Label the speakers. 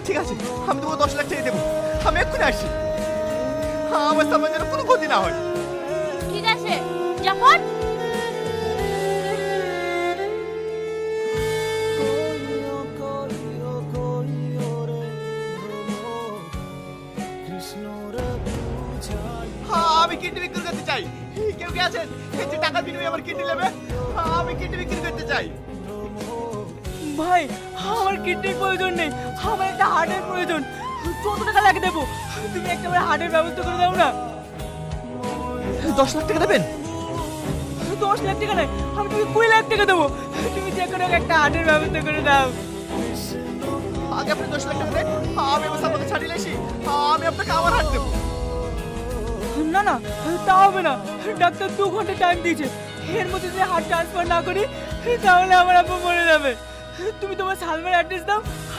Speaker 1: ঠিক আছে, আমি তোমাকে 10 লাখ টাকা দেবো। আমি এক্ষুনি আসি। আমার সালমান যেন কোনো ক্ষতি না হয়।
Speaker 2: ঠিক আছে, জাফর।
Speaker 1: আমি কিডনি বিক্রি করতে চাই। কেউ কে আছেন যে টাকার বিনিময়ে আমার কিডনি নেবে? আমি কিডনি বিক্রি করতে চাই।
Speaker 3: ভাই, আমার কিডনির প্রয়োজন নেই, আমার একটা হার্টের প্রয়োজন। কত টাকা লাগে দেবো? তুমি একটা হার্টের ব্যবস্থা করে দাও না।
Speaker 1: 10 লাখ টাকা দেবেন?
Speaker 3: 10 লাখ টাকা নয়, আমি তুমি 20 লাখ টাকা দেবো। তুমি যে কোনো একটা হার্টের ব্যবস্থা করে দাও।
Speaker 1: আগে আপনি 10 লাখ টাকা দেন, আমি আমার সালমানকে ছাড়িয়ে আসি। আমি আপনাকে আবার হাত দেবো।
Speaker 3: না না, তা হবে না। ডাক্তার 2 ঘন্টা টাইম দিয়েছে, এর মধ্যে যদি হার্ট ট্রান্সফার না করি তাহলে আমার আব্বু মরে যাবে। তুমি তোমার সালমার অ্যাড্রেস দাও,